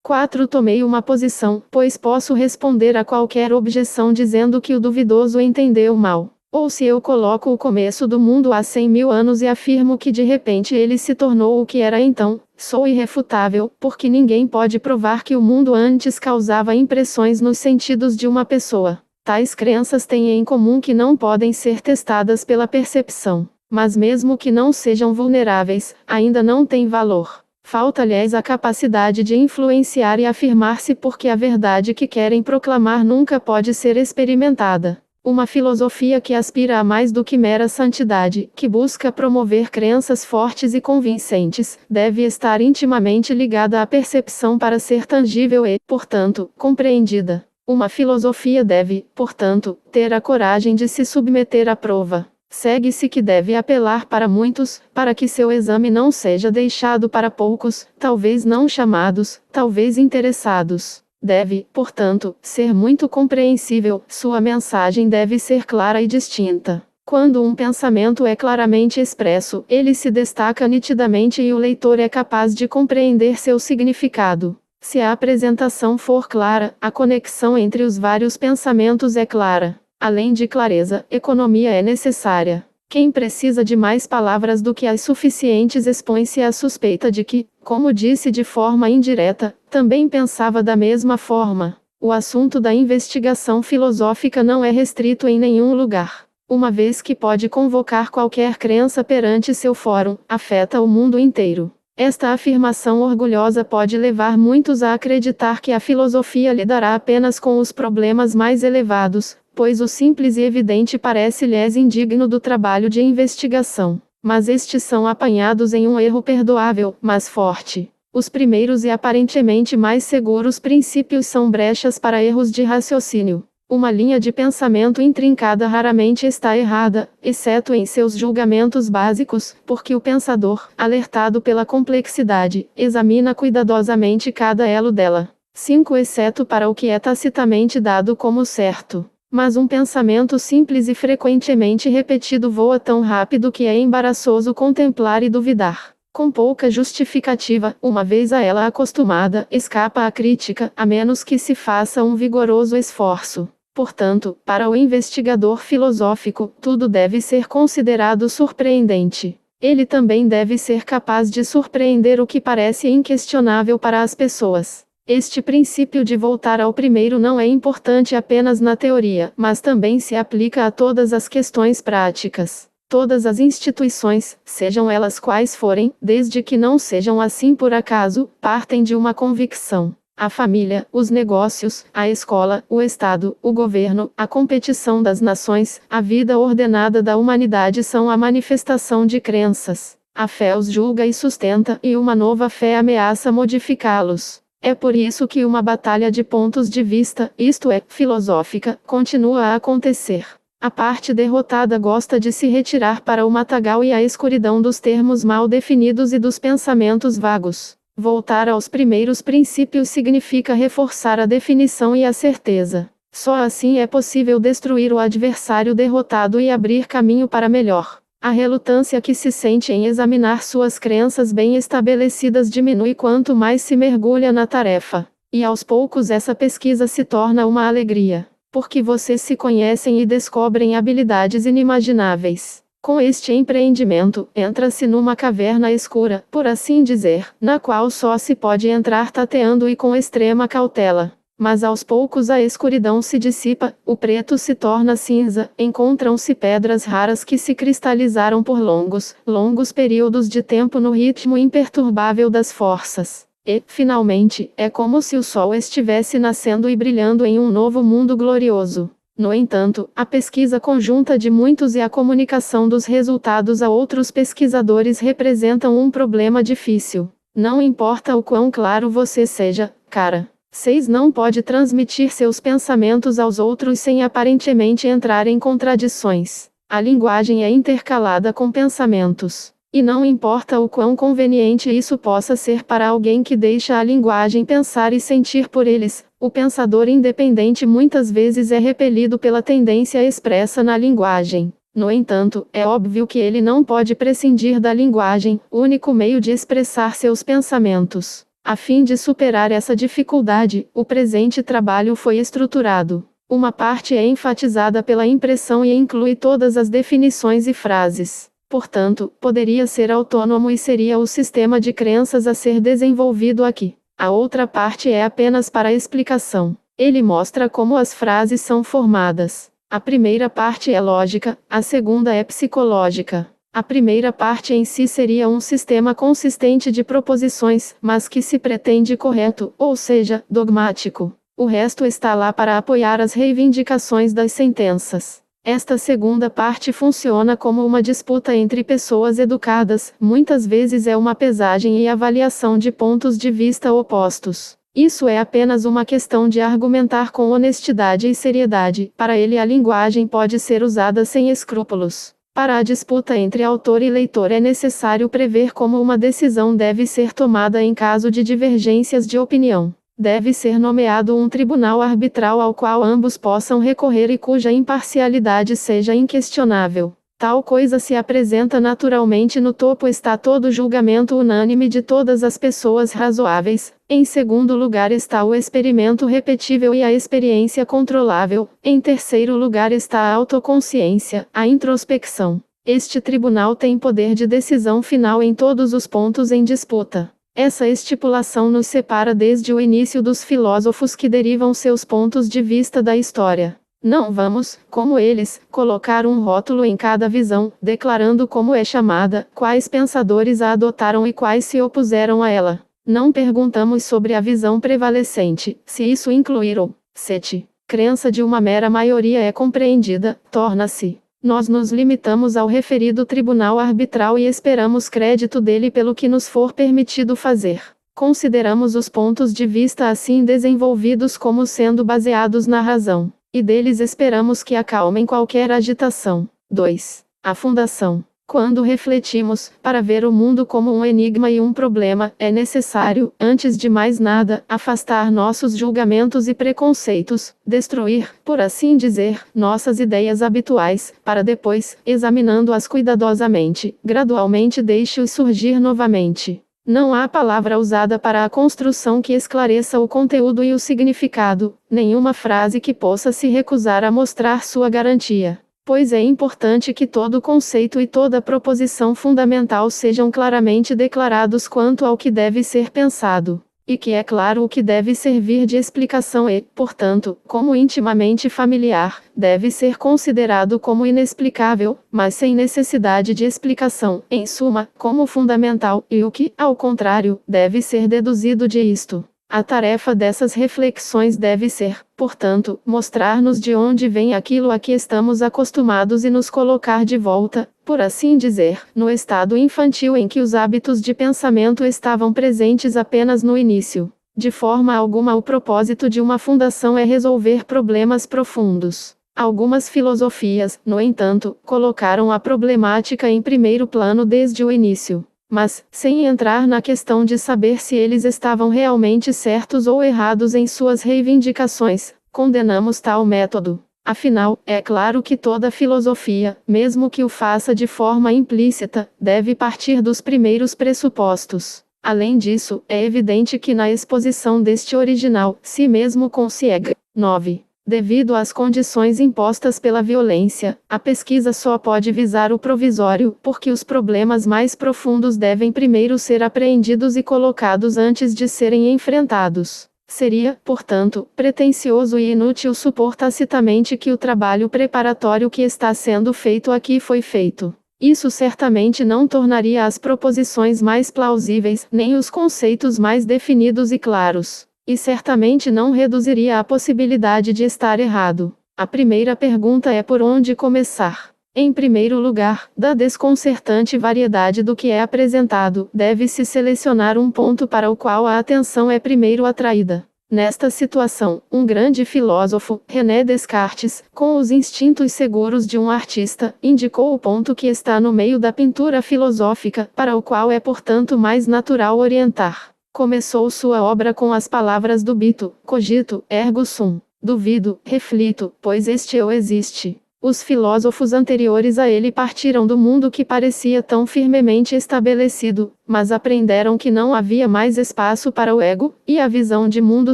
4. Tomei uma posição, pois posso responder a qualquer objeção dizendo que o duvidoso entendeu mal. Ou se eu coloco o começo do mundo há 100.000 anos e afirmo que de repente ele se tornou o que era então, sou irrefutável, porque ninguém pode provar que o mundo antes causava impressões nos sentidos de uma pessoa. Tais crenças têm em comum que não podem ser testadas pela percepção, mas mesmo que não sejam vulneráveis, ainda não têm valor. Falta-lhes a capacidade de influenciar e afirmar-se porque a verdade que querem proclamar nunca pode ser experimentada. Uma filosofia que aspira a mais do que mera santidade, que busca promover crenças fortes e convincentes, deve estar intimamente ligada à percepção para ser tangível e, portanto, compreendida. Uma filosofia deve, portanto, ter a coragem de se submeter à prova. Segue-se que deve apelar para muitos, para que seu exame não seja deixado para poucos, talvez não chamados, talvez interessados. Deve, portanto, ser muito compreensível, sua mensagem deve ser clara e distinta. Quando um pensamento é claramente expresso, ele se destaca nitidamente e o leitor é capaz de compreender seu significado. Se a apresentação for clara, a conexão entre os vários pensamentos é clara. Além de clareza, economia é necessária. Quem precisa de mais palavras do que as suficientes expõe-se à suspeita de que, como disse de forma indireta, também pensava da mesma forma. O assunto da investigação filosófica não é restrito em nenhum lugar. Uma vez que pode convocar qualquer crença perante seu fórum, afeta o mundo inteiro. Esta afirmação orgulhosa pode levar muitos a acreditar que a filosofia lidará apenas com os problemas mais elevados, pois o simples e evidente parece-lhes indigno do trabalho de investigação. Mas estes são apanhados em um erro perdoável, mas forte. Os primeiros e aparentemente mais seguros princípios são brechas para erros de raciocínio. Uma linha de pensamento intrincada raramente está errada, exceto em seus julgamentos básicos, porque o pensador, alertado pela complexidade, examina cuidadosamente cada elo dela. 5. Exceto para o que é tacitamente dado como certo. Mas um pensamento simples e frequentemente repetido voa tão rápido que é embaraçoso contemplar e duvidar. Com pouca justificativa, uma vez a ela acostumada, escapa à crítica, a menos que se faça um vigoroso esforço. Portanto, para o investigador filosófico, tudo deve ser considerado surpreendente. Ele também deve ser capaz de surpreender o que parece inquestionável para as pessoas. Este princípio de voltar ao primeiro não é importante apenas na teoria, mas também se aplica a todas as questões práticas. Todas as instituições, sejam elas quais forem, desde que não sejam assim por acaso, partem de uma convicção. A família, os negócios, a escola, o Estado, o governo, a competição das nações, a vida ordenada da humanidade são a manifestação de crenças. A fé os julga e sustenta, e uma nova fé ameaça modificá-los. É por isso que uma batalha de pontos de vista, isto é, filosófica, continua a acontecer. A parte derrotada gosta de se retirar para o matagal e a escuridão dos termos mal definidos e dos pensamentos vagos. Voltar aos primeiros princípios significa reforçar a definição e a certeza. Só assim é possível destruir o adversário derrotado e abrir caminho para melhor. A relutância que se sente em examinar suas crenças bem estabelecidas diminui quanto mais se mergulha na tarefa. E aos poucos essa pesquisa se torna uma alegria. Porque vocês se conhecem e descobrem habilidades inimagináveis. Com este empreendimento, entra-se numa caverna escura, por assim dizer, na qual só se pode entrar tateando e com extrema cautela. Mas aos poucos a escuridão se dissipa, o preto se torna cinza, encontram-se pedras raras que se cristalizaram por longos períodos de tempo no ritmo imperturbável das forças. E, finalmente, é como se o sol estivesse nascendo e brilhando em um novo mundo glorioso. No entanto, a pesquisa conjunta de muitos e a comunicação dos resultados a outros pesquisadores representam um problema difícil. Não importa o quão claro você seja, cara. 6. Não pode transmitir seus pensamentos aos outros sem aparentemente entrar em contradições. A linguagem é intercalada com pensamentos. E não importa o quão conveniente isso possa ser para alguém que deixa a linguagem pensar e sentir por eles, o pensador independente muitas vezes é repelido pela tendência expressa na linguagem. No entanto, é óbvio que ele não pode prescindir da linguagem, único meio de expressar seus pensamentos. A fim de superar essa dificuldade, o presente trabalho foi estruturado. Uma parte é enfatizada pela impressão e inclui todas as definições e frases. Portanto, poderia ser autônomo e seria o sistema de crenças a ser desenvolvido aqui. A outra parte é apenas para explicação. Ele mostra como as frases são formadas. A primeira parte é lógica, a segunda é psicológica. A primeira parte em si seria um sistema consistente de proposições, mas que se pretende correto, ou seja, dogmático. O resto está lá para apoiar as reivindicações das sentenças. Esta segunda parte funciona como uma disputa entre pessoas educadas, muitas vezes é uma pesagem e avaliação de pontos de vista opostos. Isso é apenas uma questão de argumentar com honestidade e seriedade. Para ele, a linguagem pode ser usada sem escrúpulos. Para a disputa entre autor e leitor é necessário prever como uma decisão deve ser tomada em caso de divergências de opinião. Deve ser nomeado um tribunal arbitral ao qual ambos possam recorrer e cuja imparcialidade seja inquestionável. Tal coisa se apresenta naturalmente. No topo está todo julgamento unânime de todas as pessoas razoáveis. Em segundo lugar está o experimento repetível e a experiência controlável. Em terceiro lugar está a autoconsciência, a introspecção. Este tribunal tem poder de decisão final em todos os pontos em disputa. Essa estipulação nos separa desde o início dos filósofos que derivam seus pontos de vista da história. Não vamos, como eles, colocar um rótulo em cada visão, declarando como é chamada, quais pensadores a adotaram e quais se opuseram a ela. Não perguntamos sobre a visão prevalecente, se isso incluir ou, se crença de uma mera maioria é compreendida, torna-se. Nós nos limitamos ao referido tribunal arbitral e esperamos crédito dele pelo que nos for permitido fazer. Consideramos os pontos de vista assim desenvolvidos como sendo baseados na razão. E deles esperamos que acalmem qualquer agitação. 2. A fundação. Quando refletimos, para ver o mundo como um enigma e um problema, é necessário, antes de mais nada, afastar nossos julgamentos e preconceitos, destruir, por assim dizer, nossas ideias habituais, para depois, examinando-as cuidadosamente, gradualmente deixe-os surgir novamente. Não há palavra usada para a construção que esclareça o conteúdo e o significado, nenhuma frase que possa se recusar a mostrar sua garantia. Pois é importante que todo conceito e toda proposição fundamental sejam claramente declarados quanto ao que deve ser pensado, e que é claro o que deve servir de explicação e, portanto, como intimamente familiar, deve ser considerado como inexplicável, mas sem necessidade de explicação, em suma, como fundamental, e o que, ao contrário, deve ser deduzido de isto. A tarefa dessas reflexões deve ser, portanto, mostrar-nos de onde vem aquilo a que estamos acostumados e nos colocar de volta, por assim dizer, no estado infantil em que os hábitos de pensamento estavam presentes apenas no início. De forma alguma, o propósito de uma fundação é resolver problemas profundos. Algumas filosofias, no entanto, colocaram a problemática em primeiro plano desde o início. Mas, sem entrar na questão de saber se eles estavam realmente certos ou errados em suas reivindicações, condenamos tal método. Afinal, é claro que toda filosofia, mesmo que o faça de forma implícita, deve partir dos primeiros pressupostos. Além disso, é evidente que na exposição deste original, si mesmo consegue. 9. Devido às condições impostas pela violência, a pesquisa só pode visar o provisório, porque os problemas mais profundos devem primeiro ser apreendidos e colocados antes de serem enfrentados. Seria, portanto, pretensioso e inútil supor tacitamente que o trabalho preparatório que está sendo feito aqui foi feito. Isso certamente não tornaria as proposições mais plausíveis, nem os conceitos mais definidos e claros. E certamente não reduziria a possibilidade de estar errado. A primeira pergunta é por onde começar. Em primeiro lugar, da desconcertante variedade do que é apresentado, deve-se selecionar um ponto para o qual a atenção é primeiro atraída. Nesta situação, um grande filósofo, René Descartes, com os instintos seguros de um artista, indicou o ponto que está no meio da pintura filosófica, para o qual é portanto mais natural orientar. Começou sua obra com as palavras dubito, cogito, ergo sum. Duvido, reflito, pois este eu existe. Os filósofos anteriores a ele partiram do mundo que parecia tão firmemente estabelecido, mas aprenderam que não havia mais espaço para o ego, e a visão de mundo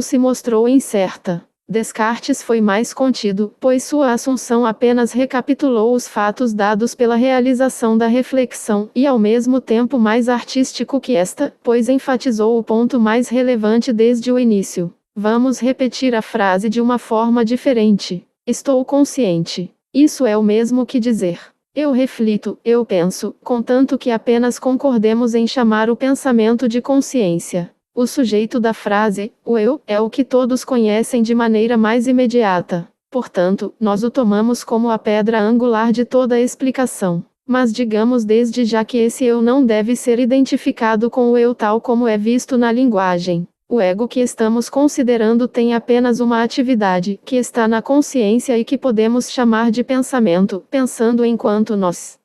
se mostrou incerta. Descartes foi mais contido, pois sua assunção apenas recapitulou os fatos dados pela realização da reflexão, e ao mesmo tempo mais artístico que esta, pois enfatizou o ponto mais relevante desde o início. Vamos repetir a frase de uma forma diferente. Estou consciente. Isso é o mesmo que dizer: eu reflito, eu penso, contanto que apenas concordemos em chamar o pensamento de consciência. O sujeito da frase, o eu, é o que todos conhecem de maneira mais imediata. Portanto, nós o tomamos como a pedra angular de toda a explicação. Mas digamos desde já que esse eu não deve ser identificado com o eu tal como é visto na linguagem. O ego que estamos considerando tem apenas uma atividade, que está na consciência e que podemos chamar de pensamento, pensando enquanto nós.